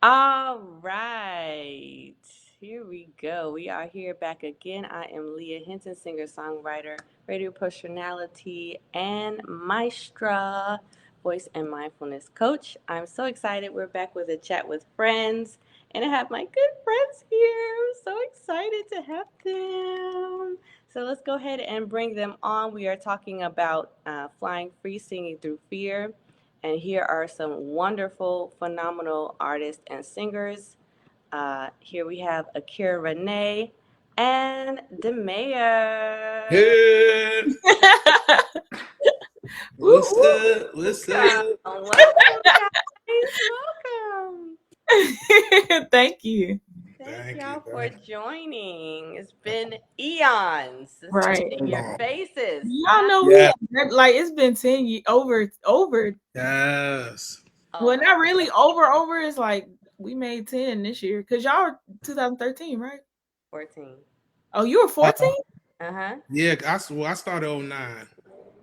All right. Here we go. We are here back again. I am Leah Hinton, singer, songwriter, radio personality, and maestra, voice and mindfulness coach. I'm so excited. We're back with a chat with friends, and I have my good friends here. I'm so excited to have them. So let's go ahead and bring them on. We are talking about flying free, singing through fear. And here are some wonderful, phenomenal artists and singers. Here we have Akirah, Renee and Demeyer. Hey, Woo, what's woo. up? What's Welcome, up? welcome, guys. Welcome. Thank you. Thank Thank you. y'all for joining. It's been eons since we've Right. seen your Oh, faces. Y'all know we yeah. have, like it's been 10 years over. Yes. Oh Well, my, not really over. It's like we made 10 this year because y'all are 2013, right? 14. Oh, you were Uh, 14? Uh-huh. yeah, I started '09.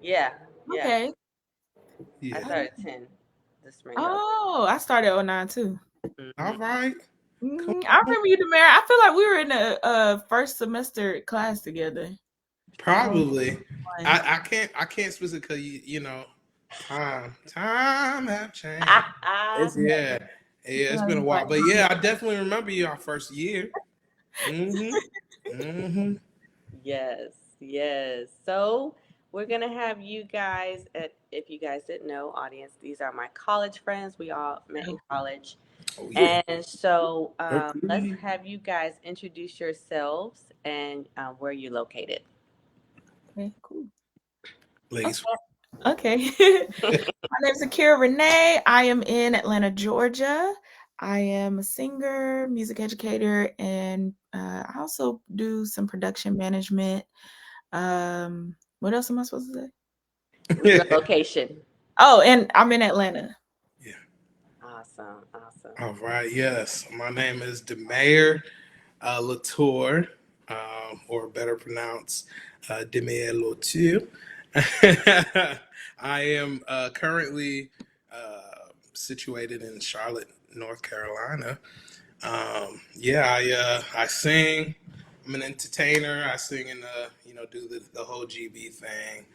Yeah, yeah. Okay. I Yeah. started 10 this spring of. Oh, I started '09 too. Hmm. All right. Come I on. remember you, Demeyer. I feel like we were in a first semester class together. Oh, Probably. fun. I can't specifically time have changed. It's yeah. Yeah, it's been a while. But yeah, I definitely remember your first year. Mm-hmm. Mm-hmm. Yes, yes. So we're gonna have you guys at if you guys didn't know, audience, these are my college friends. We all met in college. Oh yeah. And so let's Agree. have you guys introduce yourselves and where you're located. Okay, cool. Ladies. Okay. My name is Akira Renee. I am in Atlanta, Georgia. I am a singer, music educator, and I also do some production management. What else am I supposed to say? Your location. Oh, and I'm in Atlanta. Yeah. Awesome, awesome. All right. Yes. My name is Demeyer Lauture, or better pronounced Demeyer Lauture. I am currently situated in Charlotte, North Carolina. Yeah, I sing. I'm an entertainer. I sing in the do the whole GB thing.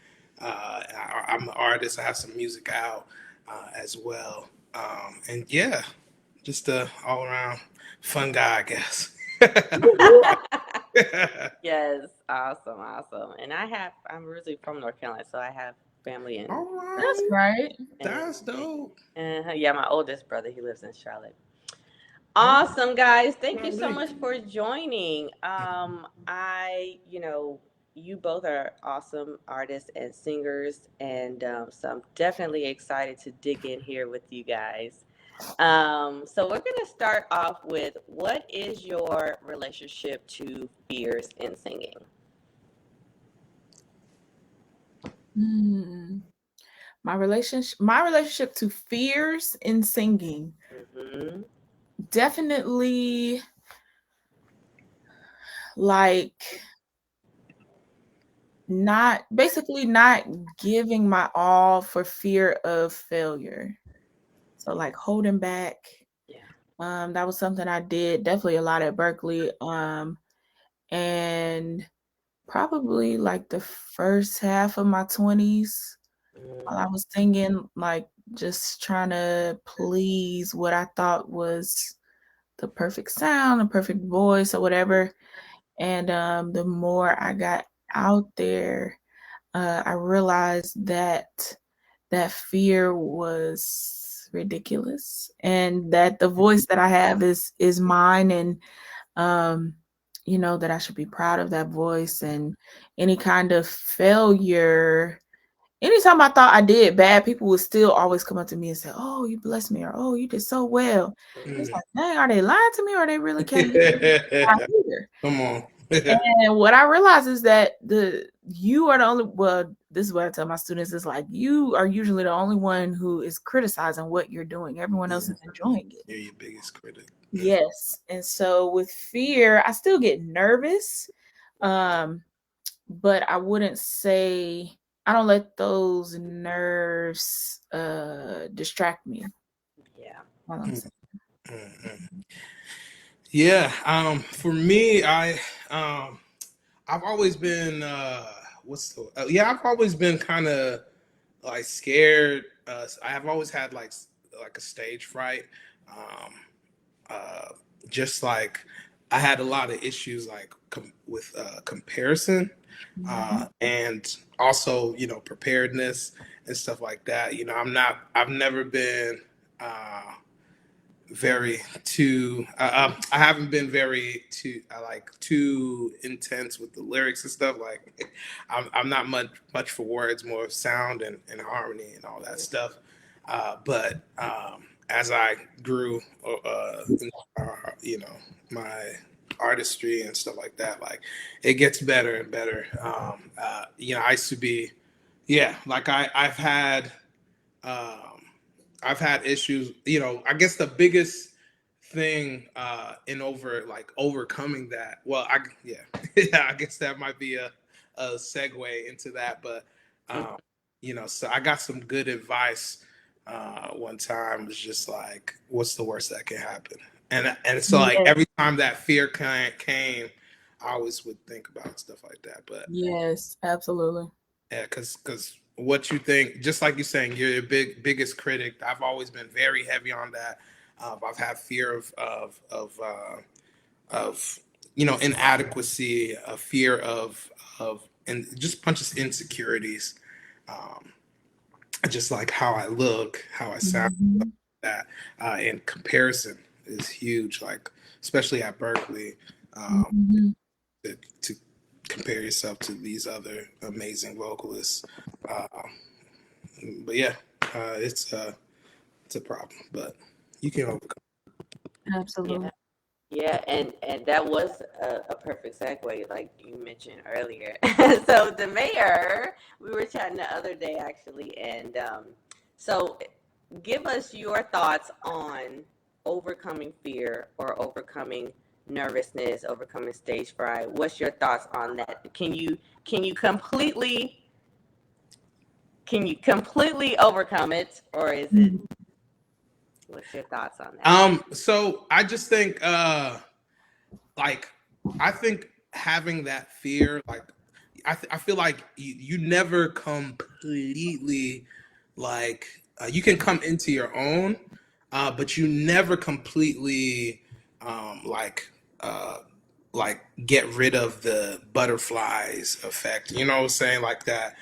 I'm an artist. I have some music out as well. And yeah, just a all around fun guy, I guess. Yes, awesome, awesome. And I'm originally from North Carolina, so I have family All That's right, right. in that's dope. yeah, my oldest brother, he lives in Charlotte. Okay, Awesome, guys. Thank you so lovely. much for joining. You both are awesome artists and singers, and so I'm definitely excited to dig in here with you guys. So we're gonna start off with what is your relationship to fears in singing? Hmm. My relationship to fears in singing. Hmm. Definitely like not giving my all for fear of failure. So like holding back. Yeah. That was something I did definitely a lot at Berkeley. And probably like the first half of my 20s while I Mm, was singing, like just trying to please what I thought was the perfect sound, the perfect voice, or whatever. And the more I got out there, I realized that that fear was ridiculous, and that the voice that I have is mine, and um, that I should be proud of that voice, and any kind of failure. Anytime I thought I did bad, people would still always come up to me and say, "Oh, you blessed me," or "Oh, you did so well." It's Mm. like, dang, are they lying to me, or they really can't get either? Come on. And what I realize is that you are the only, well, this is what I tell my students, is like you are usually the only one who is criticizing what you're doing. Everyone else Yeah, is enjoying it. you're your biggest critic. Mm. Yes. And so with fear, I still get nervous. Um, but I wouldn't say I don't let those nerves distract me yeah. while I'm Mm. singing. Mm-hmm. Yeah. For me, um, I've always been I've always been kind of like scared. I have always had like a stage fright. Um, uh, just like I had a lot of issues like with comparison, Mm-hmm. and also preparedness and stuff like that. I've never been. Very too I haven't been very too like too intense with the lyrics and stuff like I'm not much for words, more of sound and harmony and all that stuff, but as I grew in, my artistry and stuff like that, like it gets better and better. I used to be, yeah, like um, I've had issues. I guess the biggest thing in overcoming that. Well, yeah, yeah, I guess that might be a segue into that. But um, so I got some good advice one time. It was just like, what's the worst that can happen? And so like Yes, every time that fear came, I always would think about stuff like that. But yes, absolutely. yeah, because what you think, just like you're saying, you're your biggest critic. I've always been very heavy on that. I've had fear of inadequacy, a fear of and just a bunch of insecurities. Um, just like how I look, how I sound. Mm-hmm. That in comparison is huge. Like especially at Berkeley, um, Mm-hmm. to compare yourself to these other amazing vocalists. Uh, but yeah, it's a problem, but you can overcome. Yeah. Absolutely. Yeah, and that was a perfect segue, like you mentioned earlier. So the mayor, we were chatting the other day actually, and so give us your thoughts on overcoming fear or overcoming nervousness, overcoming stage fright. What's your thoughts on that? Can you completely overcome it, or is it? Mhm. What's your thoughts on that? So I just think like I think having that fear, like I feel like you never completely like you can come into your own, but you never completely like like get rid of the butterflies effect. You know what I'm saying? Like that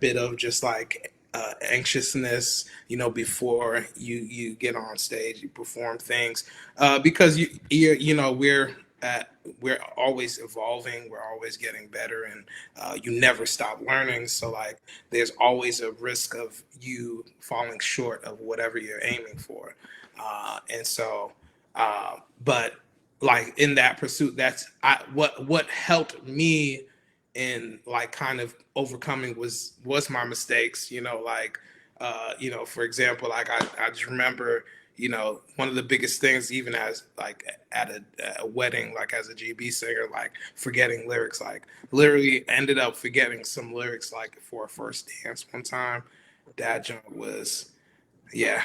bit of just like anxiousness, before you get on stage, you perform things, because we're always evolving, we're always getting better, and you never stop learning. So like, there's always a risk of you falling short of whatever you're aiming for, and so, but like in that pursuit, what helped me in like kind of overcoming was my mistakes. Like for example, like I just remember, one of the biggest things, even as like at a wedding, like as a GB singer, like forgetting lyrics, like literally ended up forgetting some lyrics like for a first dance one time. That junk was, yeah,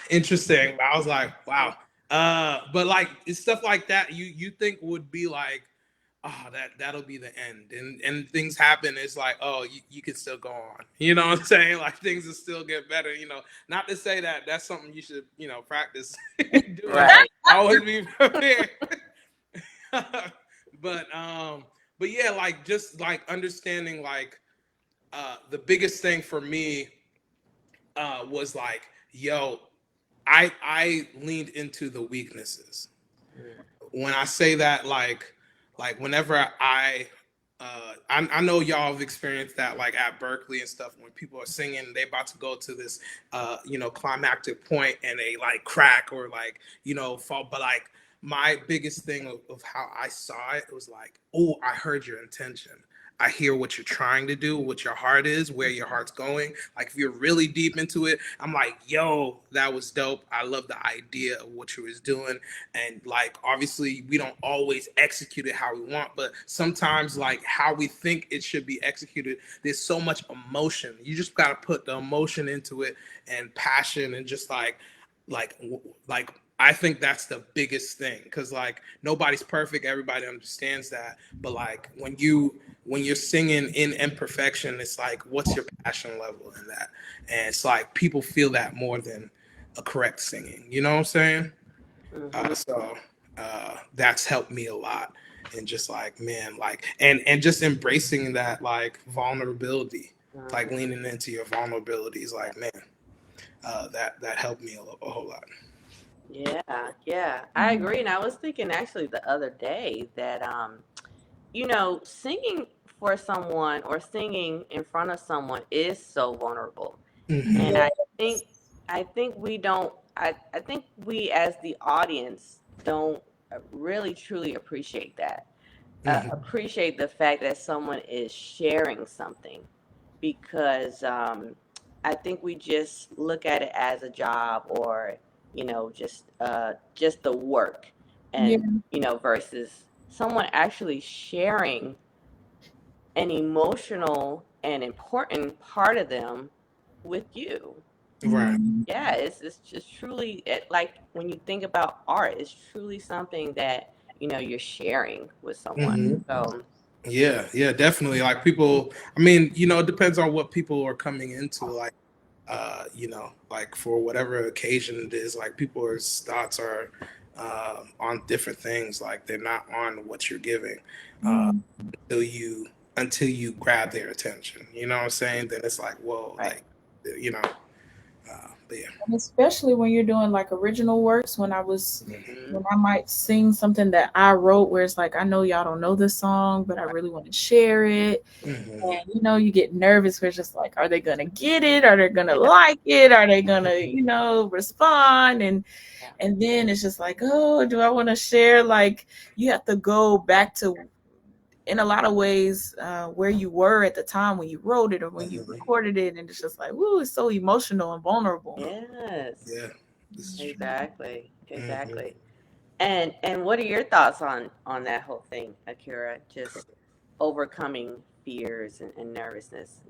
interesting. I was like, wow. But like it's stuff like that you think would be like, oh, that'll be the end, and things happen. It's like, oh, you can still go on. You know what I'm saying? Like things will still get better. Not to say that that's something you should practice doing. Right. Always be prepared. but um, but yeah, like just like understanding like the biggest thing for me was like, yo, I leaned into the weaknesses. When I say that, like whenever I know y'all have experienced that, like at Berkeley and stuff, when people are singing, they about to go to this climactic point and they like crack or like fall. But like my biggest thing of how I saw it was like, oh, I heard your intention. I hear what you're trying to do, what your heart is, where your heart's going. Like if you're really deep into it, I'm like, yo, that was dope. I love the idea of what you was doing. And like obviously we don't always execute it how we want, but sometimes like how we think it should be executed, there's so much emotion. You just got to put the emotion into it and passion and just like I think that's the biggest thing, because like nobody's perfect, everybody understands that, but like when you're singing in imperfection, it's like, what's your passion level in that? And it's like people feel that more than a correct singing, you know what I'm saying? Mm-hmm. That's helped me a lot. And just like, man, like, and just embracing that like vulnerability, like Mm-hmm. leaning into your vulnerabilities, like, man, that helped me a whole lot. Yeah, yeah, I Mhm. agree. And I was thinking actually the other day that singing for someone or singing in front of someone is so vulnerable. Hmm. And Yes. think I think we don't I think we as the audience don't really truly appreciate that. Hmm. Appreciate the fact that someone is sharing something, because I think we just look at it as a job, or just the work, Yeah. and versus someone actually sharing an emotional and important part of them with you. Right. Mhm. Yeah, it's just truly like when you think about art, it's truly something that you're sharing with someone. Hmm. So Yeah, yeah, definitely. Like people, I mean, it depends on what people are coming into. Like, like for whatever occasion it is, like people's thoughts are on different things. Like they're not on what you're giving uh, Mhm. until you grab their attention. You know what I'm saying? Then it's like, whoa, right. like, you know. But yeah. And especially when you're doing like original works, Mhm. when I might sing something that I wrote where it's like, I know y'all don't know this song, but I really want to share it. Hmm. And you get nervous where it's just like, are they gonna get it? Are they gonna like it? Are they gonna, respond? Yeah. And then it's just like, oh, do I want to share? Like, you have to go back to, in a lot of ways, where you were at the time when you wrote it or when you Hmm. recorded it, and it's just like, woo, it's so emotional and vulnerable. Yes. Yeah, this is true. Exactly. Hmm. Exactly. And what are your thoughts on that whole thing, Akira? Just overcoming fears and nervousness.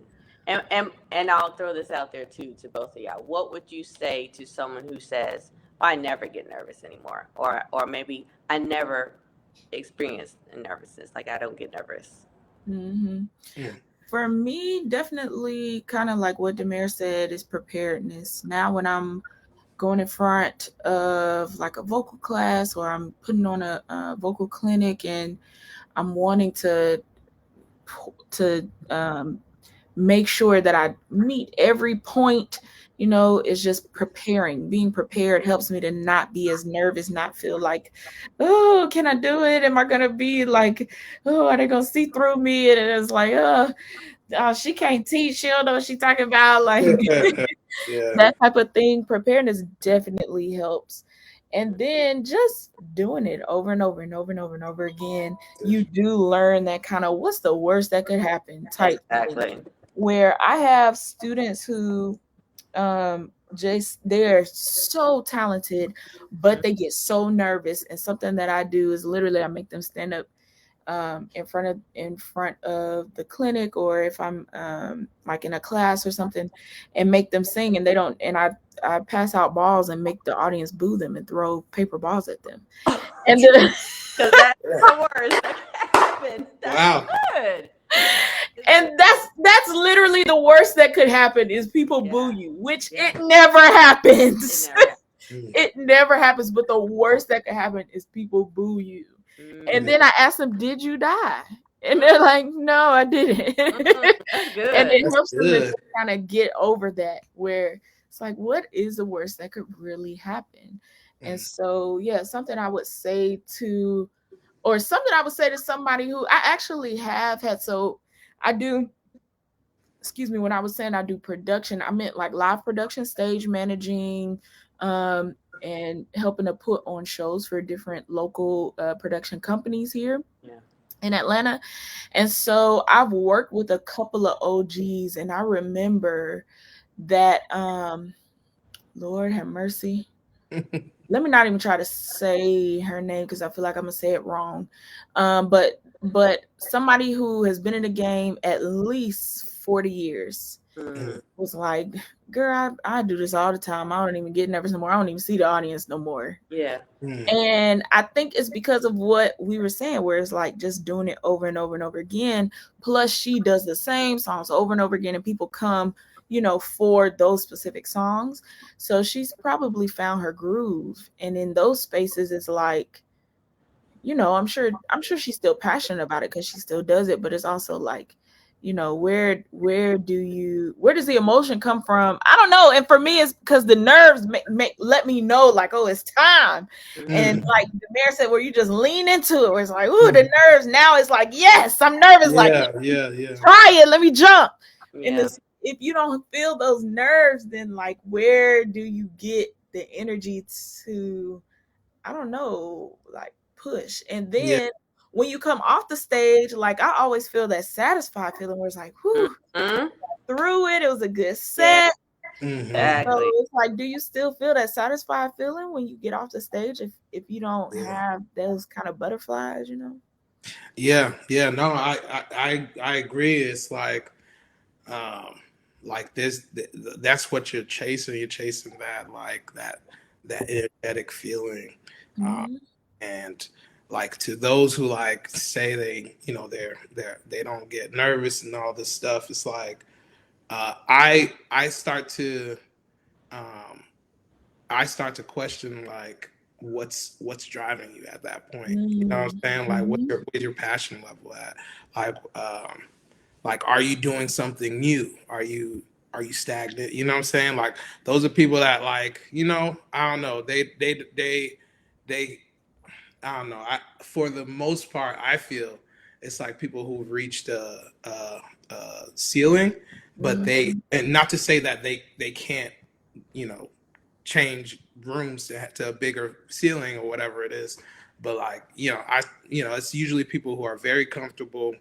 And I'll throw this out there too to both of y'all. What would you say to someone who says, "I never get nervous anymore," or maybe I never experience nervousness, like I don't get nervous. Hmm. Mm. For me, definitely kind of like what Demeyer said is preparedness. Now, when I'm going in front of like a vocal class or I'm putting on a vocal clinic and I'm wanting to make sure that I meet every point, is just preparing. Being prepared helps me to not be as nervous, not feel like, oh, can I do it? Am I gonna be like, oh, are they gonna see through me? And it's like, she can't teach, she don't know what she's talking about. Like Yeah. that type of thing. Preparedness definitely helps. And then just doing it over and over and over and over and over again, you do learn that kind of what's the worst that could happen type thing. Exactly. Where I have students who just they're so talented, but they get so nervous. And something that I do is literally I make them stand up in front of the clinic, or if I'm like in a class or something, and make them sing, and they don't, and I pass out balls and make the audience boo them and throw paper balls at them, and then Because that's the worst that can happen. That's Wow. good. It's and good. that's literally the worst that could happen is people boo Yeah. you, which Yeah. it never It happens. never happens. Mm. It never happens, but the worst that could happen is people boo you. And Mm, Yeah. then I ask them, did you die? And mm, they're like, no, I didn't. that's And good. it That's helps them to good. just kind of get over that, where it's like, what is the worst that could really happen? And Mm. so, yeah, something I would say to, or something I would say to somebody who I actually have had. So I do, excuse me, when I was saying I do production, I meant like live production, stage managing, and helping to put on shows for different local production companies here Yeah. in Atlanta. And so I've worked with a couple of OGs, and I remember that, Lord have mercy. Let me not even try to say her name because I feel like I'm gonna say it wrong. But somebody who has been in the game at least 40 years. Mm. was like, girl, I do this all the time. I don't even get nervous no more. I don't even see the audience no more. Yeah. And I think it's because of what we were saying, where it's like just doing it over and over and over again. Plus, she does the same songs over and over again, and people come, for those specific songs. So she's probably found her groove. And in those spaces, it's like, I'm sure she's still passionate about it because she still does it, but it's also like, where does the emotion come from? I don't know. And for me, it's because the nerves make let me know, like, oh, it's time. And Mm-hmm. like the mayor said, where you just lean into it, where it's like, ooh, the nerves. Now it's like, yes, I'm nervous. Like, Yeah, yeah, yeah. try it, let me jump. And Yeah. this, if you don't feel those nerves, then like, where do you get the energy to, I don't know, like push? And Yeah. then when you come off the stage, like I always feel that satisfied feeling where it's like, whew, Mm-hmm. through it. It was a good Yeah. set. Hmm. So Exactly. it's like, do you still feel that satisfied feeling when you get off the stage if you don't Yeah. have those kind of butterflies, Yeah, yeah. No, I agree. It's like this. That's what you're chasing. You're chasing that, like that energetic feeling, uh, Mm-hmm. and like to those who like say they don't get nervous and all this stuff. It's like I start to um, I start to question like what's driving you at that point. You know what I'm saying? Like Mm-hmm. where's your passion level at? Like are you doing something new? Are you stagnant? You know what I'm saying? Like those are people that like, I don't know. They I don't know. For the most part, I feel it's like people who've reached a ceiling, but Mm-hmm. and not to say that they can't, you know, change rooms to a bigger ceiling or whatever it is. But like, it's usually people who are very comfortable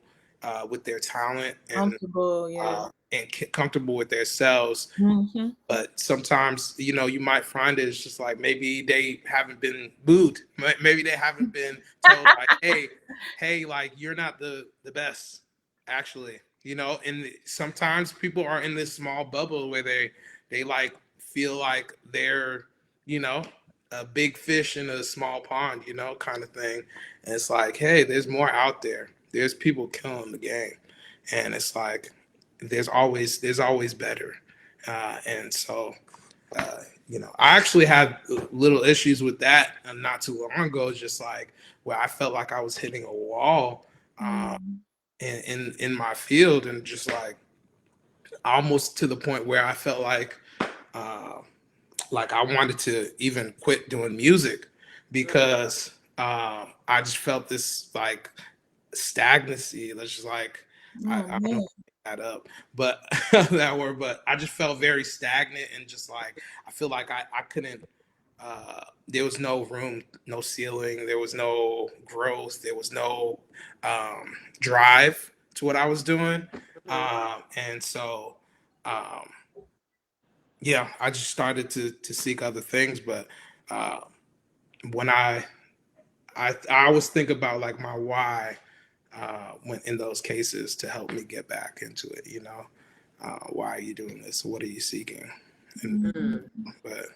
with their talent Comfortable, yeah. and comfortable with themselves. Mm-hmm. But sometimes, you might find it's just like maybe they haven't been booed. Maybe they haven't been told like, hey, like you're not the best, actually. And sometimes people are in this small bubble where they like feel like they're, you know, a big fish in a small pond, kind of thing. And it's like, hey, there's more out there. There's people killing the game, and it's like there's always better. And so, I actually had little issues with that not too long ago, just like where I felt like I was hitting a wall Mm-hmm. in my field, and just like almost to the point where I felt uh, like I wanted to even quit doing music because I just felt this like stagnancy. That's just like Oh I don't know man. that up, but that word. But I just felt very stagnant and just like I feel like I couldn't. There was no room, no ceiling. There was no growth. There was no drive to what I was doing, Mm-hmm. and so. Um, yeah, I just started to seek other things, but uh, when I always think about like my why when in those cases to help me get back into it. Why are you doing this? What are you seeking? And Mm-hmm. but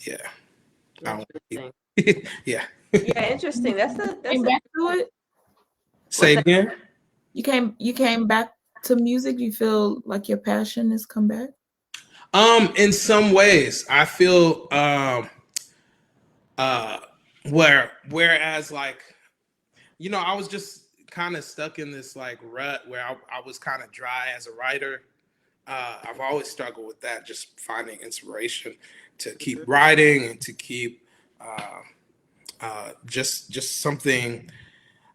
yeah, I Interesting. don't. Yeah. Yeah, interesting. That's Came a back to it. what's Say it that? again. You came back to music. You feel like your passion has come back. In some ways, I feel uh, whereas like I was just kind of stuck in this like rut where I was kind of dry as a writer. I've always struggled with that, just finding inspiration to keep writing and to keep uh, just something.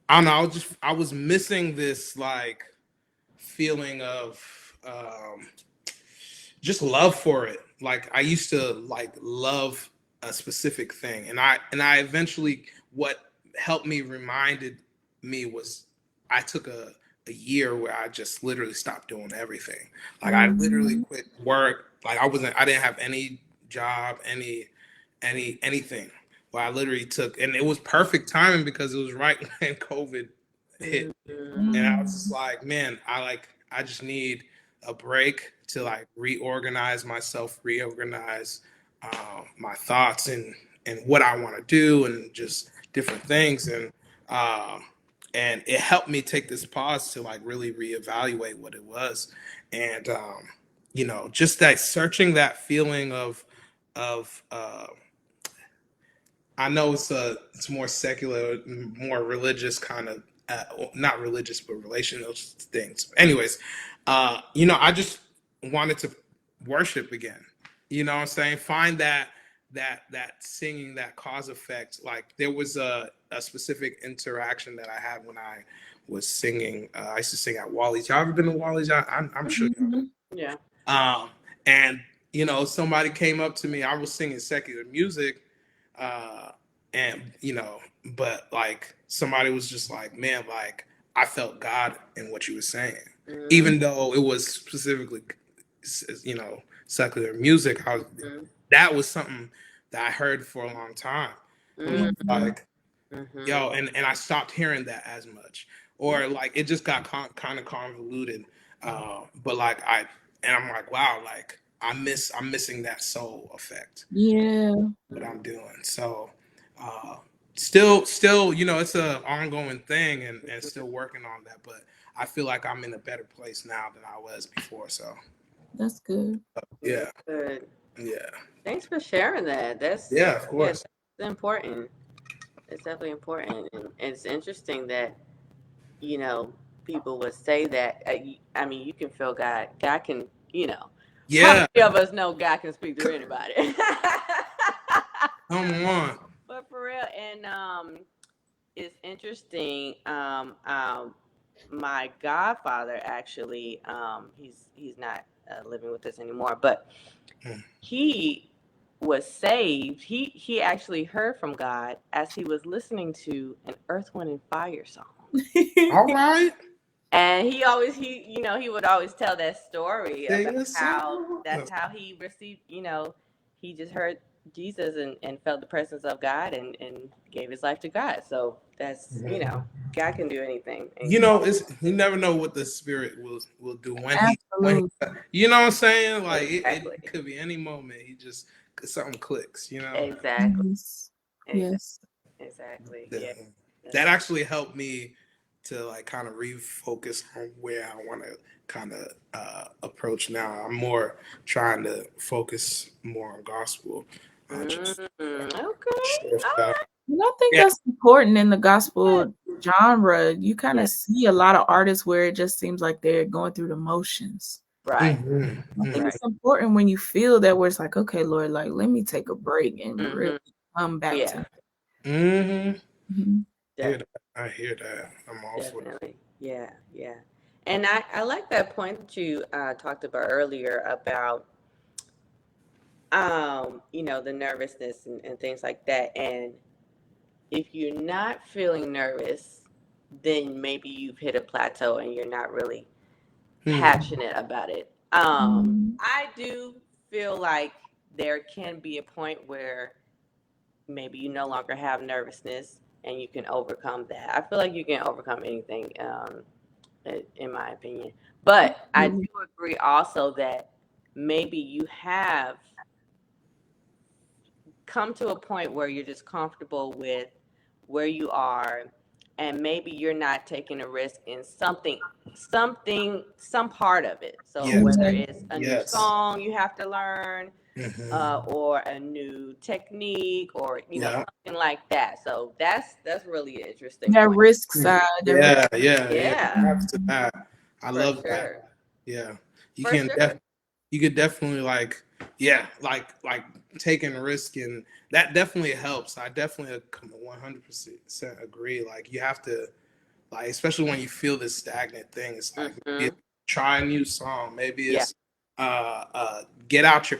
I don't know. I was missing this like feeling of just love for it. Like I used to like love a specific thing, and I eventually what helped me reminded me was I took a year where I just literally stopped doing everything. Like I literally Mm-hmm. quit work. Like I didn't have any job, anything. Well, I literally took, and it was perfect timing because it was right when COVID hit, Mm-hmm. and I was just Mm-hmm. like, man, I just need a break to like reorganize my thoughts and what I want to do and just different things um, and it helped me take this pause to like really reevaluate what it was and just that searching that feeling of I know it's more secular, more religious kind of not religious but relational things. Anyways, I just wanted to worship again. You know what I'm saying? Find that singing, that cause effect. Like there was a specific interaction that I had when I was singing. I used to sing at Wally's. Y'all ever been to Wally's? I'm sure y'all been. Yeah. And somebody came up to me. I was singing secular music, uh, and but like somebody was just like, "Man, like I felt God in what you were saying," even though it was specifically, secular music. That was something that I heard for a long time. And was like, yo, and I stopped hearing that as much, or like it just got kind of convoluted. But like I'm like, wow, like I'm missing that soul effect. Yeah. What I'm doing. So still, it's a ongoing thing and still working on that. But I feel like I'm in a better place now than I was before. So That's good. yeah, Good. yeah, Thanks for sharing that. yeah. Of course. That's important. It's definitely important, and it's interesting that people would say that. I mean, you can feel God. God can, how Yeah. many of us know God can speak through anybody? Come on. But for real, and it's interesting. My godfather actually, he's not living with us anymore, but he was saved. He actually heard from God as he was listening to an Earth, Wind, and Fire song. All right. And he would always tell that story about how that's how he received, he just heard Jesus and felt the presence of God and gave his life to God. So that's, God can do anything. You never know what the spirit will do when Absolutely. you know what I'm saying? Like Exactly. it could be any moment. Something clicks, Exactly. Yes. Exactly. Yeah. Yeah. That actually helped me to like kind of refocus on where I want to kind of approach now. I'm more trying to focus more on gospel. Okay. Shift out. And I think Yeah. that's important in the gospel genre. You kind of see a lot of artists where it just seems like they're going through the motions. Right. I think it's important when you feel that where it's like, okay, Lord, like let me take a break and really come back to Mm-hmm. Mhm. I hear that. I'm all for Definitely. Yeah. Yeah. And I like that point that you talked about earlier about the nervousness and things like that. And if you're not feeling nervous, then maybe you've hit a plateau and you're not really passionate about it. I do feel like there can be a point where maybe you no longer have nervousness and you can overcome that. I feel like you can overcome anything, in my opinion. But I do agree also that maybe you have come to a point where you're just comfortable with where you are and maybe you're not taking a risk in some part of it. So whether it's a new song you have to learn, or a new technique, or something like that. So that's really interesting That point. risk side. Yeah. I love that. Yeah. You could definitely like taking a risk, and that definitely helps. I definitely 100% agree. Like you have to, like, especially when you feel this stagnant thing, it's like try a new song. Maybe it's get out your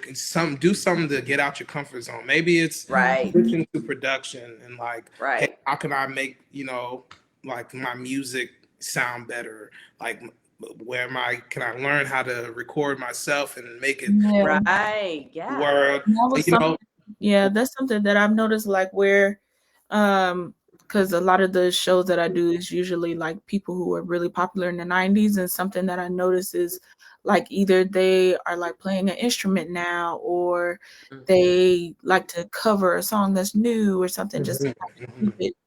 do something to get out your comfort zone. Maybe it's switching to production and like, hey, how can I make like my music sound better? Like can I learn how to record myself and make it world? That's something that I've noticed, like where because a lot of the shows that I do is usually like people who were really popular in the 90s. And something that I notice is like either they are like playing an instrument now, or they like to cover a song that's new or something, just to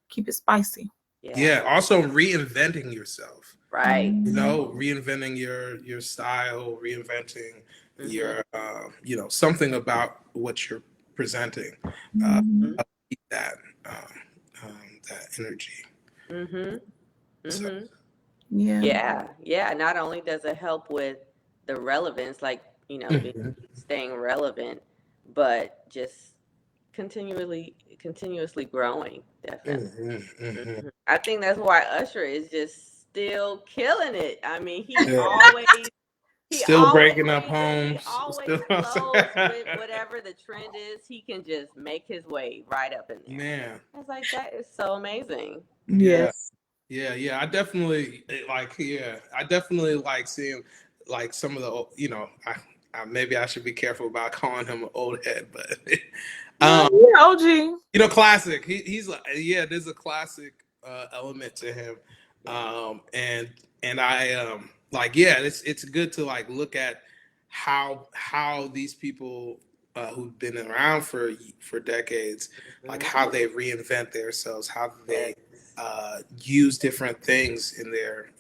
keep it spicy. Yeah. Yeah, also reinventing yourself. Right. You know, reinventing your style, reinventing Mm-hmm. your something about what you're presenting. Uh, Mhm. I like that that energy. Mm-hmm. So, Mm-hmm. Yeah. Yeah. Yeah. Not only does it help with the relevance, like, being mhm, staying relevant, but just continuously growing. Definitely. mhm, mhm. I think that's why Usher is just still killing it. I mean, he Yeah. always he Still always breaking up he homes. always Still, flows with whatever the trend is. He can just make his way right up in there. man. I was like, that is so amazing. Yeah. Yes. Yeah, I definitely like. Yeah, I definitely like seeing like some of the. I maybe I should be careful about calling him an old head, but No, um, yeah, OG. classic. He's like, yeah, there's a classic element to him, Yeah. and I like, yeah, it's good to like look at how these people who've been around for decades, like Hmm. how they reinvent themselves, how Yes. they use different things in their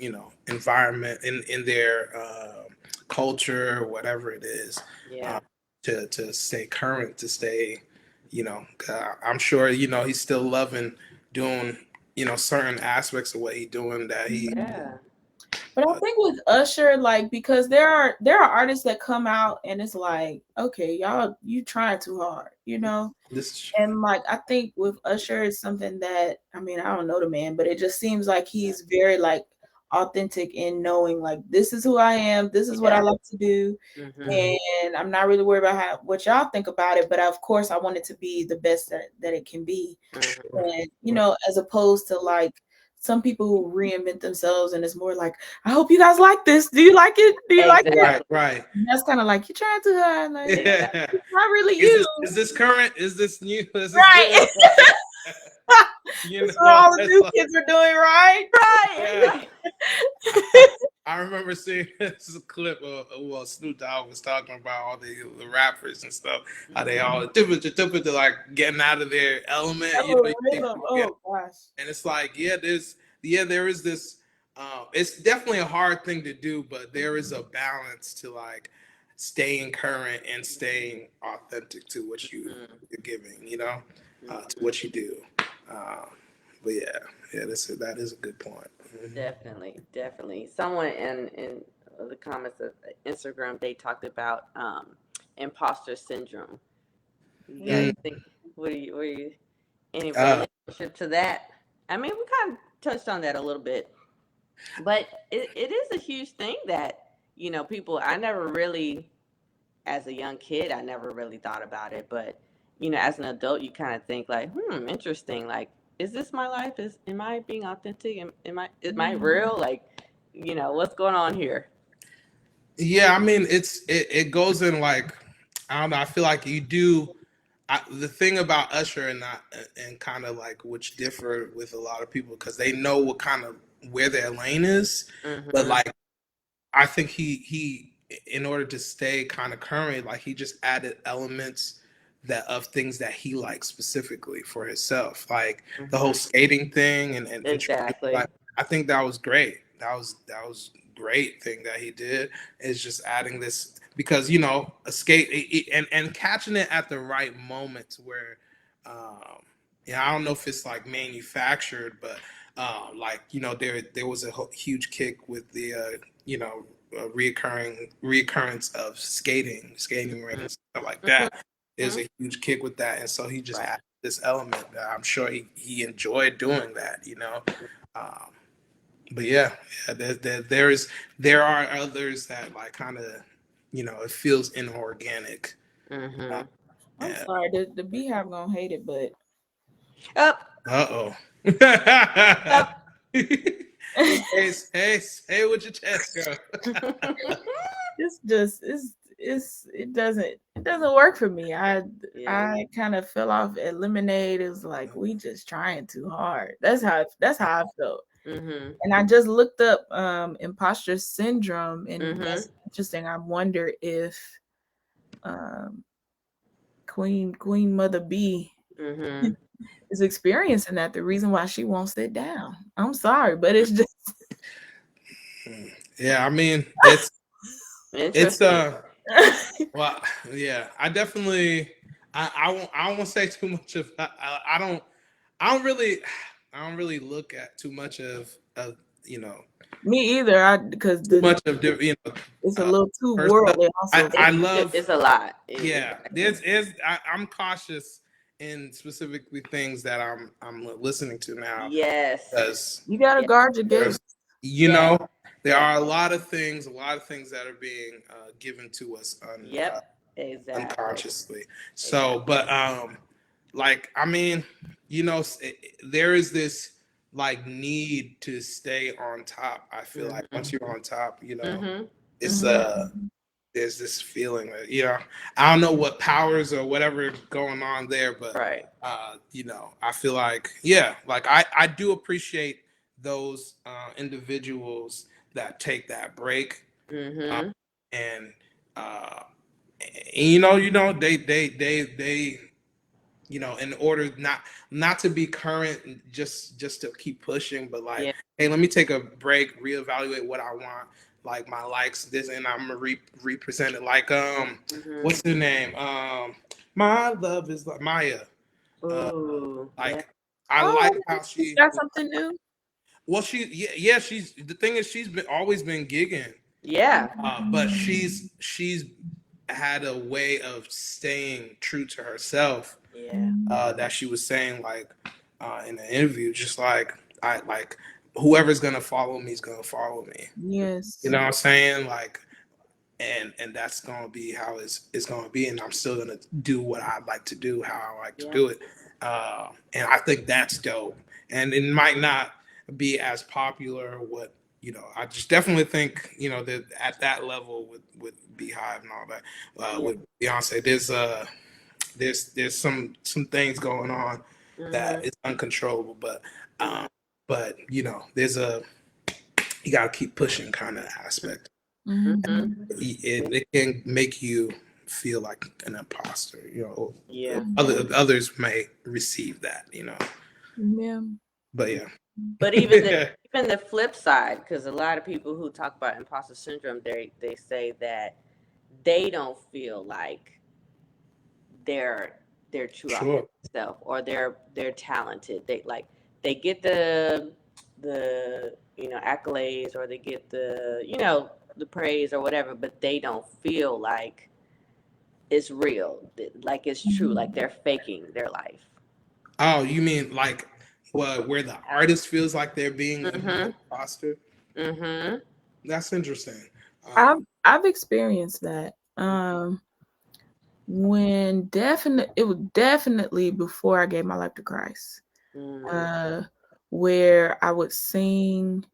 environment, in their culture, whatever it is, Yeah. uh, to stay current, to stay I'm sure he's still loving doing certain aspects of what he's doing that he Yeah. But I uh, think with Usher, like, because there are artists that come out and it's like, okay, y'all, you trying too hard, you know? this is And like I think with Usher it's something that, I mean, I don't know the man, but it just seems like he's very like authentic in knowing like this is who I am, this is what I Yeah. like to do, Hmm. and I'm not really worried about what y'all think about it, but of course I want it to be the best that it can be. Hmm. sure. And as opposed to like some people who reinvent themselves and it's more like, I hope you guys like this. Do you like it? Do you like it? Right, Exactly. right. And that's kind of like you're trying too hard, like Exactly. Yeah. it's not really Is you. this current? Is this new? Is this Right. good? That's what all the It's new like, kids are doing, right? Right. yeah. Exactly. I remember seeing this clip of Snoop Dogg was talking about all the rappers and stuff, how they all like getting out of their element. Oh, You see rhythm. people get, Oh gosh. and it's like, there is this. It's definitely a hard thing to do, but there is a balance to like staying current and staying authentic to what you're giving, to Hmm. what you do. Uh, but yeah, that is a good point. Definitely, definitely. Someone in the comments of Instagram, they talked about imposter syndrome. You guys Mhm. think, were you any Uh, relationship to that? I mean, we kind of touched on that a little bit, but it is a huge thing that people. I never really, as a young kid, I never really thought about it, but as an adult, you kind of think like, interesting. Like, is this my life? Am I being authentic? Am I real? Like, what's going on here? Yeah, I mean, it goes in like, I don't know. I feel like you do. The thing about Usher and kind of like which differ with a lot of people because they know what kind of where their lane is, but Hmm. like I think he in order to stay kind of current, like he just added elements that of things that he likes specifically for himself, like the whole Hmm. skating thing and introduce, Exactly. like I think that was great. That was great thing that he did is just adding this because a skate and catching it at the right moment where um yeah, I don't know if it's like manufactured, but like there was a huge kick with the you know reoccurrence of skating Hmm. rings, stuff like Hmm. that. There's a huge kick with that, and so he just Right. added this element that I'm sure he enjoyed doing that. Um, but yeah, there are others that like kind of it feels inorganic. Uh, Hmm. I'm yeah. sorry, the Beehive gonna hate it, but Up. Uh Up. oh. Hey, with your chest, girl. it doesn't work for me. Yeah. I kind of fell off at Lemonade. It was like we just trying too hard. That's how I felt. Mhm. And I just looked up imposter syndrome, and Mhm. that's interesting. I wonder if um, Queen Mother B Mhm. is experiencing that. The reason why she won't sit down. I'm sorry, but it's just Yeah, I mean, it's Interesting. well, yeah, I definitely, I won't say too much of, I don't really, I don't really look at too much of, you know, me either. Because too much of, it's a uh, little too personal. worldly. Also, I It's love, a lot. yeah, Exactly. I'm cautious in specifically things that I'm listening to now Yes. because you gotta Yeah. guard your there's, gates. you Yes. know, there Yes. are a lot of things that are being given to us Yep. Exactly. unconsciously. So, Exactly. but like I mean, there is this like need to stay on top. I feel like once Mhm. you're on top, Mhm. it's Mhm. there's this feeling that I don't know what powers or whatever going on there, but Right. I feel like yeah, like I do appreciate those individuals that take that break uh, Mhm. and uh, and they in order not to be current, just to keep pushing, but like, Yeah. hey, let me take a break, reevaluate what I want, like my likes, this, and I'm gonna represent it. Like Mhm. what's her name? My love is like Maya. Uh, Ooh. Yeah. like I Oh, like how she's she. got something new. Well, yeah. She's the thing is she's been always been gigging, Yeah. but she's had a way of staying true to herself Yeah. that she was saying like in the interview, just like I like whoever's gonna follow me is gonna follow me. You Yes. know what I'm saying? Like, and that's gonna be how it's gonna be, and I'm still gonna do what I like to do, how I like to Yeah. do it, and I think that's dope. And it might not be as popular, what I just definitely think that at that level with Beehive and all that, Yeah. with Beyonce, there's some things going on that Mhm. is uncontrollable, Mhm. um, but there's a you got to keep pushing kind of aspect. Mhm. It can make you feel like an imposter. Yeah. Others may receive that. Yeah. But yeah. But even the flip side, because a lot of people who talk about imposter syndrome, they say that they don't feel like they're their true Sure. authentic self, or they're talented. They get the accolades, or they get the praise or whatever, but they don't feel like it's real, like it's true, like they're faking their life. Oh, you mean like where the artist feels like they're being an Mhm. imposter? Mhm. That's interesting. I've experienced that. It was definitely before I gave my life to Christ. Mm. Uh, where I would sing,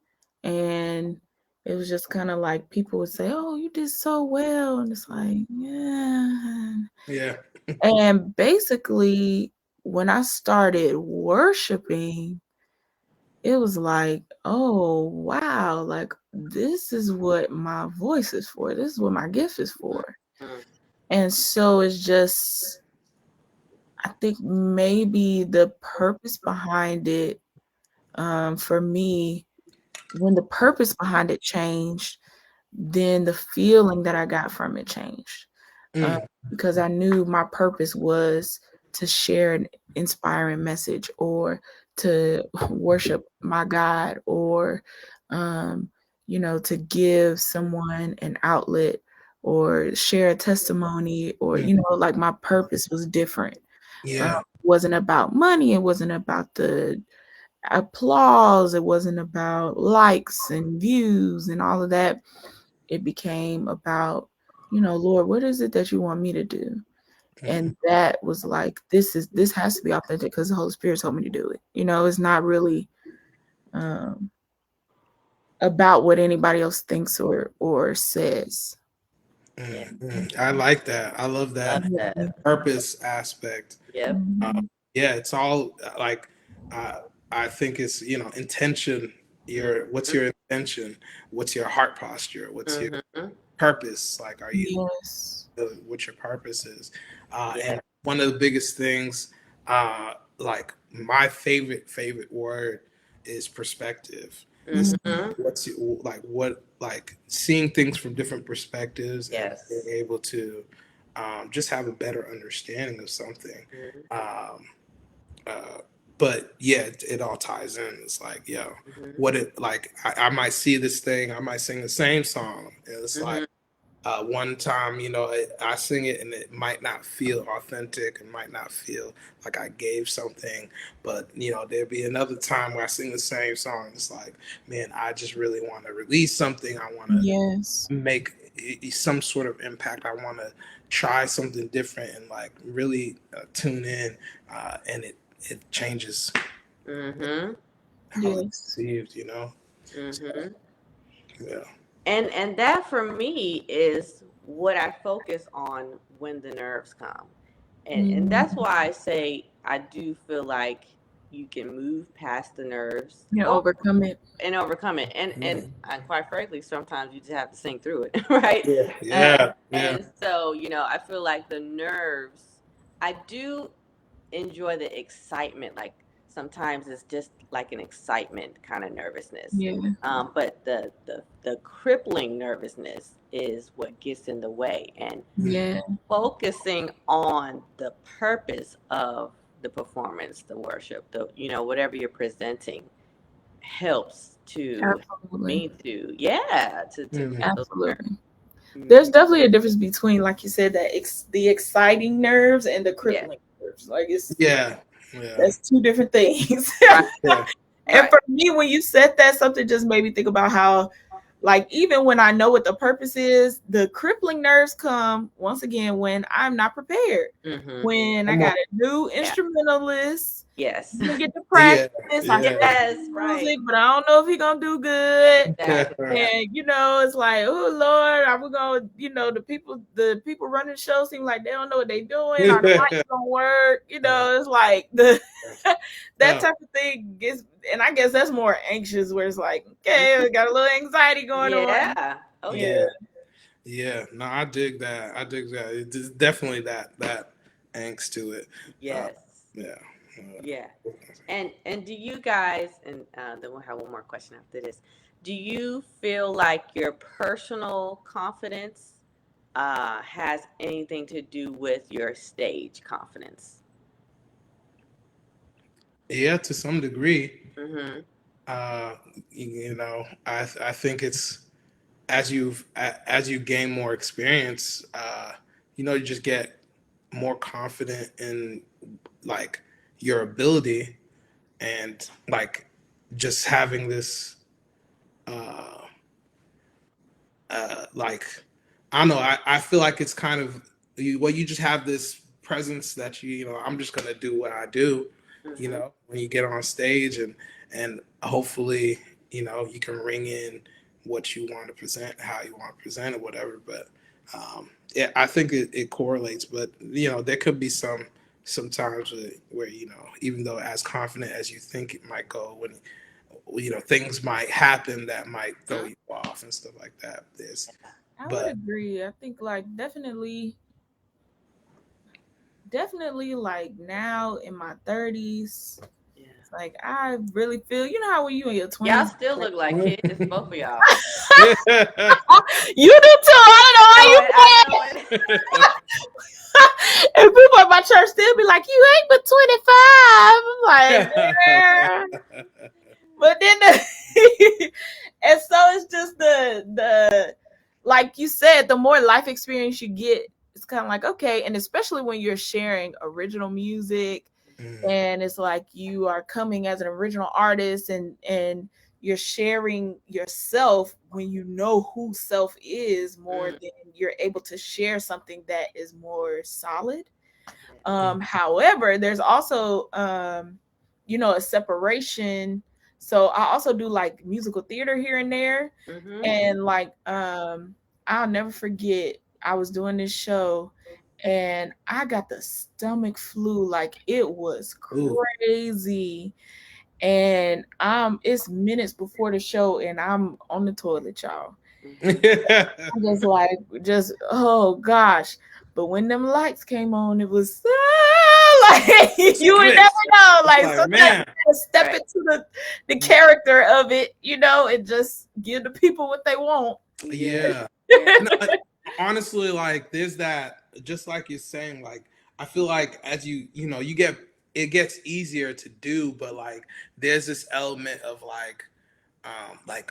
and it was just kind of like people would say, "Oh, you did so well," and it's like, yeah. Yeah. And basically, when I started worshiping, it was like, oh wow, like this is what my voice is for. This is what my gift is for. Mm. And so it's just, I think maybe the purpose behind it, for me, when the purpose behind it changed, then the feeling that I got from it changed. Uh, Mm, because I knew my purpose was to share an inspiring message, or to worship my God, or, um, to give someone an outlet, or share a testimony, or, mm, like my purpose was different. yeah. Wasn't about money. It wasn't about the applause. It wasn't about likes and views and all of that. It became about, Lord, what is it that you want me to do? Mhm. And that was like, this has to be authentic because the Holy Spirit told me to do it. It's not really um, about what anybody else thinks or says. Yeah. I like that. I love Love that Yeah. that. purpose aspect. Yep. Um, Mhm. yeah, it's all like uh, I think it's intention. What's Mm-hmm. your intention? What's your heart posture? What's your Mm-hmm. purpose? Like, are you Yes. what your purpose is? Yeah. And one of the biggest things, like my favorite word is perspective. It's Mm-hmm. like what like seeing things from different perspectives and being Yes. able to just have a better understanding of something. Mm-hmm. Um, uh, but yeah, it all ties in. It's like, yo, Mm-hmm. what it like? I might see this thing, I might sing the same song, and it's like Mm-hmm. one time, I sing it and it might not feel authentic and might not feel like I gave something, but there'd be another time where I sing the same song. It's like, man, I just really want to release something. I want to Yes. make some sort of impact. I want to try something different and like really tune in, and it changes Mm-hmm. how it's Yes. perceived. So, Mm-hmm. yeah. And that for me is what I focus on when the nerves come. And that's Mm. why I say I do feel like you can move past the nerves Yeah, or overcome it. and overcome it. And Yeah. and, and quite frankly, sometimes you just have to sink through it, right? Yeah. And Yeah. Yeah. and so, I feel like the nerves, I do enjoy the excitement. Like sometimes it's just like an excitement kind of nervousness. Yeah. But the crippling nervousness is what gets in the way. And Yeah. focusing on the purpose of the performance, the worship, the whatever you're presenting helps to Absolutely. me to yeah to Mhm. those nerves. Absolutely. Mhm. There's definitely a difference between, like you said, that the exciting nerves and the Yeah. crippling nerves. Like it's Yeah. Yeah. that's two different things. Right. Yeah. And Right. for me, when you said that, something just made me think about how, like, even when I know what the purpose is, the crippling nerves come once again when I'm not prepared. Mm-hmm. When I Come on. got a new Yeah. instrumentalist, Yes. I'm gonna get to Yeah. practice. I hear Yeah. Yes. the Right. music, but I don't know if he gonna do good. Exactly. Yeah. And it's like, oh Lord, are we gonna, the people running the show seem like they don't know what they doing, or the mics don't work. It's like the that Oh, type of thing gets, and I guess that's more anxious, where it's like, okay, we got a little anxiety going on. Yeah. Oh yeah. Yeah, yeah. Yeah. No, I dig that. I dig that. It's definitely that angst to it. Uh, Yes. yeah. Yeah. And do you guys, and then we'll have one more question after this. Do you feel like your personal confidence has anything to do with your stage confidence? Yeah, to some degree. Mm-hmm. Uh, I think it's as you gain more experience, you just get more confident in like your ability and like just having this uh like I don't know, I feel like it's kind of you just have this presence that I'm just gonna do what I do, Mm-hmm. when you get on stage and hopefully, you can ring in what you want to present, how you want to present it, whatever. But yeah, I think it correlates, but there could be some times where even though as confident as you think it might go, when things might happen that might throw Mm-hmm. you off and stuff like that. I would But agree. I think, like, definitely, like, now in my 30s, Yeah. it's like I really feel, how when you in your Y'all 20s, still like, look like kids, both of y'all. you do too. I know I it. I know it. don't know how you say it. And people at my church still be like, you ain't but 25. I'm like, yeah. But then and so it's just the like you said, the more life experience you get, it's kind of like, okay. And especially when you're sharing original music, Mm, and it's like you are coming as an original artist, and you're sharing yourself, when you know who self is more, Mm, than you're able to share something that is more solid. yeah. mm, However, there's also a separation. So I also do like musical theater here and there. Mm-hmm. And like I'll never forget I was doing this show and I got the stomach flu. Like it was Ooh. crazy. And it's minutes before the show and I'm on the toilet, y'all. Mhm. I'm just like, just oh gosh. But when them lights came on, it was like you would never Switch. know. It's Like like, sometimes man. you gotta step Right. into the character of it, and just give the people what they want. Yeah. Yeah. Yeah. No, honestly, like there's that, just like you're saying, like I feel like as you get, it gets easier to do, but like there's this element of like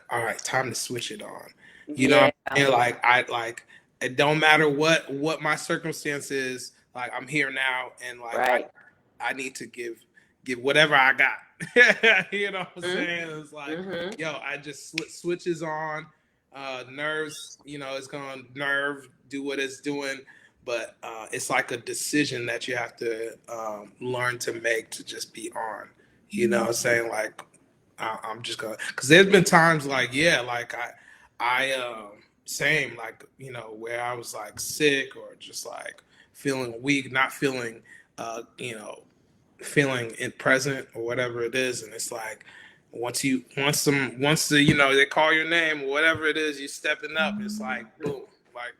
all right, time to switch it on. You know what Yeah. I'm saying? Like I like it don't matter what my circumstance is, like I'm here now, and like Right. I need to give whatever I got. You know what I'm Mhm. saying? It's like, Mhm. yo, I just switches on. Nerves, it's gonna nerve do what it's doing, but it's like a decision that you have to learn to make to just be on. You know what I'm saying? Like I'm just gonna, because there's been times like, yeah, like I same, like where I was like sick or just like feeling weak, not feeling feeling in present or whatever it is, and it's like once the they call your name or whatever it is, you stepping up, it's like boom, like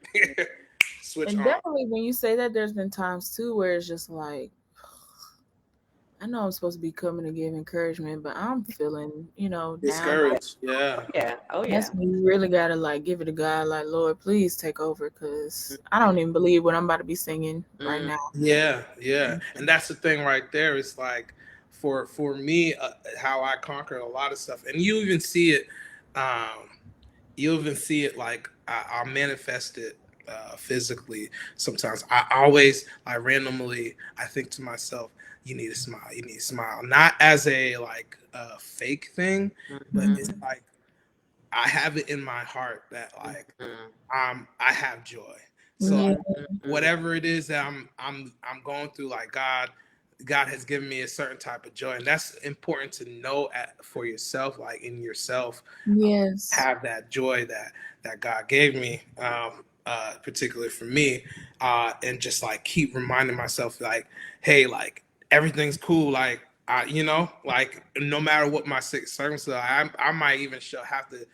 switch And on. definitely when you say that, there's been times too where it's just like, I know I'm supposed to be coming to give encouragement, but I'm feeling, down. Discouraged, yeah. Yeah. Oh That's yeah. when you really gotta like give it to God, like Lord, please take over, because I don't even believe what I'm about to be singing right Mm. now. Yeah, yeah, and that's the thing right there. It's like for me, how I conquer a lot of stuff, and you even see it. Um, you even see it like I'll manifest it physically. Sometimes I randomly I think to myself, you need to smile, you need to smile, not as a like fake thing, but it's Mhm. like I have it in my heart that like Mhm. I have joy. So Yeah. Mhm. whatever it is that I'm going through, like God has given me a certain type of joy, and that's important to know for yourself, like in yourself, Yes. have that joy that God gave me, particularly for me, and just like keep reminding myself, like, hey, like everything's cool, like like no matter what my circumstances, I might even have to,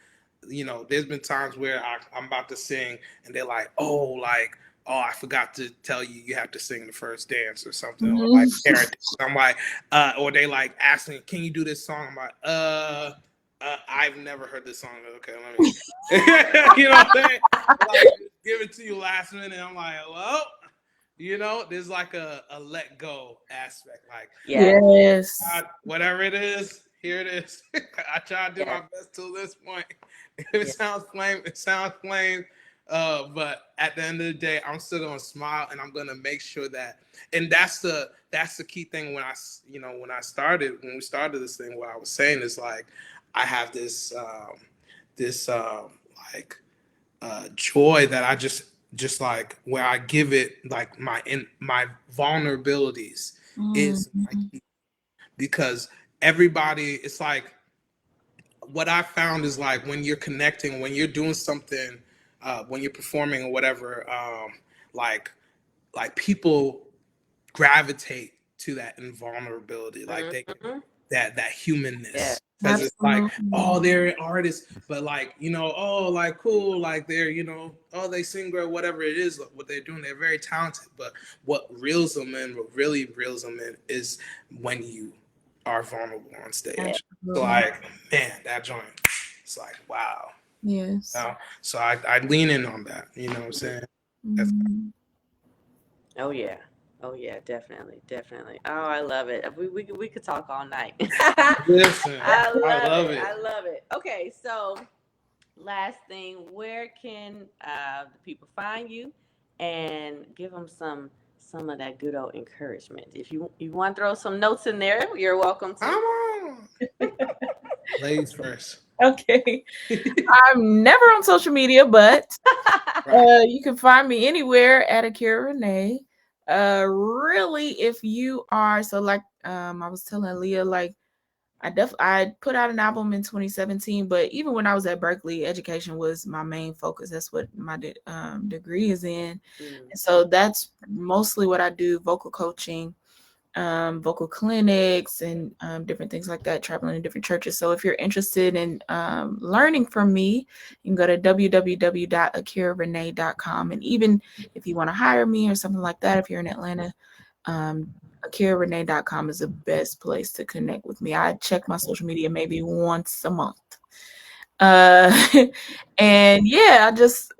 there's been times where I'm about to sing, and they're like, oh, I forgot to tell you, you have to sing the first dance or something, or like Mhm. parent. I'm like, or they like asking, can you do this song? I'm like, I've never heard this song. Okay, let me. You know what I'm saying? Like, give it to you last minute. I'm like, well, there's like a let go aspect. Like, Yeah. Yes. God, whatever it is, here it is. I try to do Yeah. my best till this point. If it Yeah. sounds plain, it sounds plain. But at the end of the day, I'm still gonna smile, and I'm gonna make sure that, and that's the key thing when when we started this thing, what I was saying is like, I have this like joy that I just like, where I give it like my vulnerabilities is my Mhm. key, because everybody, it's like what I found is like when you're connecting, when you're doing something, when you're performing or whatever, like people gravitate to that invulnerability, like they Mhm. that Yeah. humanness, because it's like, Absolutely. oh, they're artists, but like, oh, like cool, like they're, oh, they sing great, whatever it is, what they're doing, they're very talented, but what really reels them in is when you are vulnerable on Yeah. stage. So Absolutely. like, man, that joint, it's like, wow. Yes. So I lean in on that, you know what I'm saying? That's, Mhm. Oh yeah. Oh yeah. Definitely. Definitely. Oh, I love it. We could talk all night. listen, I I love love it. it. I love it. Okay, so last thing, where can the people find you, and give them some of that good old encouragement? If you want to throw some notes in there, you're welcome Come to. on, ladies first. Okay. I'm never on social media, but Right. you can find me anywhere at Akira Renee. Really, if you are, so like I was telling Leah, like I put out an album in 2017, but even when I was at Berkeley, education was my main focus. That's what my degree is in. And so that's mostly what I do: vocal coaching, vocal clinics, and different things like that, traveling to different churches. So if you're interested in learning from me, you can go to www.akirahrenee.com. And even if you want to hire me or something like that, if you're in Atlanta, akirahrenee.com is the best place to connect with me. I check my social media maybe once a month. And yeah, I just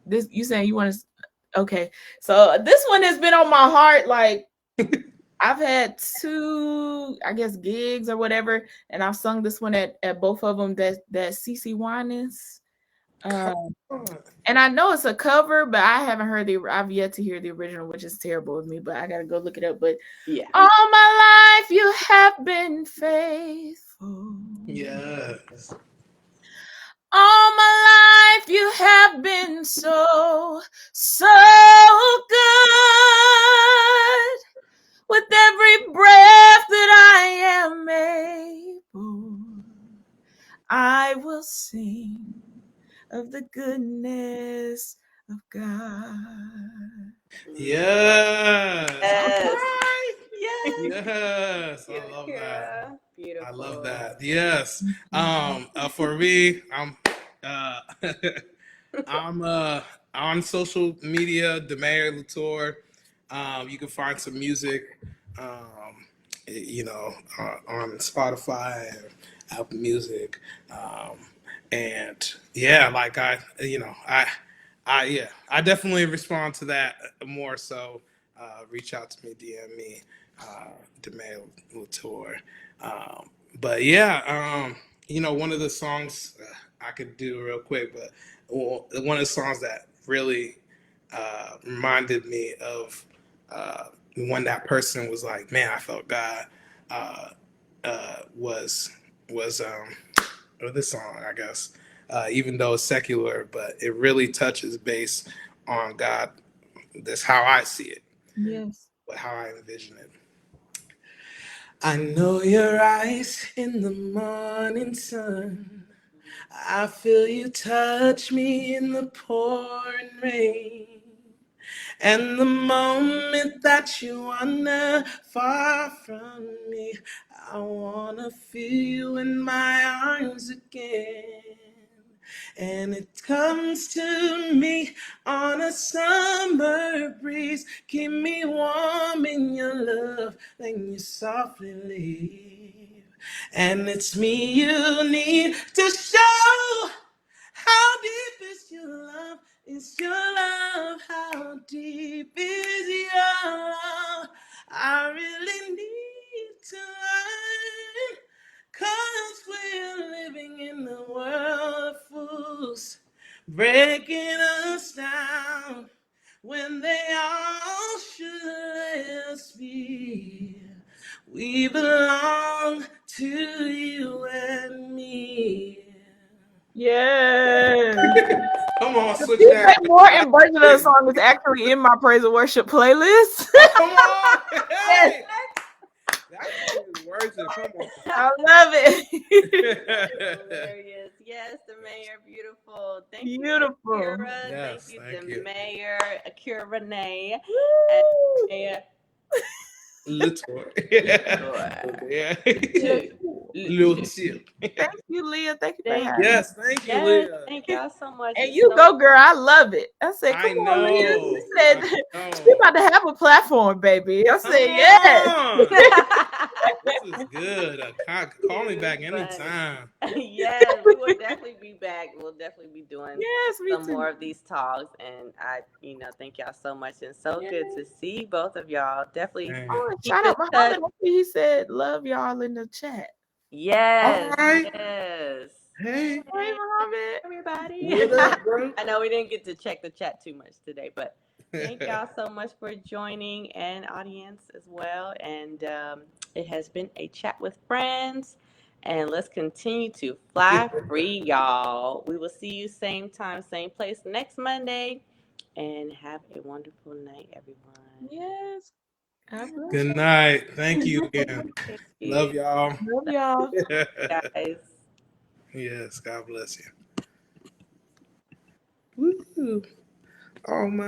this, you saying you want to, okay. So this one has been on my heart. Like, I've had 2, I guess, gigs or whatever, and I've sung this one at both of them. That CC Winans. And I know it's a cover, but I haven't heard I've yet to hear the original, which is terrible with me, but I gotta go look it up. But Yeah. all my life you have been faithful. Yes. All my life you have been so, so good. With every breath that I am able, I will sing of the goodness of God. Yes. All Yes. right. Yes. Yes. You, I love that. Akira. Beautiful. I love that. Yes. For me, uh I'm on social media, Demeyer Lauture. You can find some music, on Spotify, Apple Music, um, and yeah, like I definitely respond to that more. So reach out to me, DM me, Demeyer Lauture. But yeah, one of the songs I could do real quick, but one of the songs that really reminded me of when that person was like, "Man, I felt God," uh, was this song, I guess. Even though it's secular, but it really touches base on God. That's how I see it, Yes. how I envision it. I know your eyes in the morning sun. I feel you touch me in the pouring rain. And the moment that you wander far from me, I wanna feel you in my arms again. And it comes to me on a summer breeze. Keep me warm in your love, then you softly leave. And it's me you need to show how deep is your love? Is your love? How deep is your love? I really need to learn. 'Cause we're living in a world of fools, breaking us down when they all should let us be. We belong to you and me. Yes. Come on, The switch that. Feedback Morton version of the song is actually in my praise and worship playlist. Oh, come on. Yes, Hey, that song is worship. Come on. I love it. Hilarious. Yes, Demeyer, beautiful. Thank you, Beautiful. Akira. Thank Yes, you, thank you. Demeyer, Akira Renee, and Woo. Demeyer. Little. Sure. Yeah. Yes. Two. Little. Thank you, Leah. Thank you for Thank having you. me. Yes, thank you, Yes, Leah. thank y'all so much. And It's you so go, girl. I love it. I said, come I on, Leah. know. She said, I she know. about to have a platform, baby. I Come said, yes. on. This is good. Call me It was back funny. anytime. Yes, we will definitely be back. We'll definitely be doing Yes, me some too. more of these talks. And thank y'all so much. And so Yes. good to see both of y'all. Definitely Man. Oh, and keep shout in out Muhammad. touch. He said, love y'all in the chat. All Yes, right. yes. Hey, Hey, Hey, Muhammad. everybody. what up, bro? I know we didn't get to check the chat too much today, but thank y'all so much for joining and audience as well. And it has been a chat with friends. And let's continue to fly free, y'all. We will see you same time, same place next Monday. And have a wonderful night, everyone. Yes. God bless. Good night. Thank you again. Thank you. Love y'all. Love y'all. guys. Yes, God bless you. Woo. Oh, my.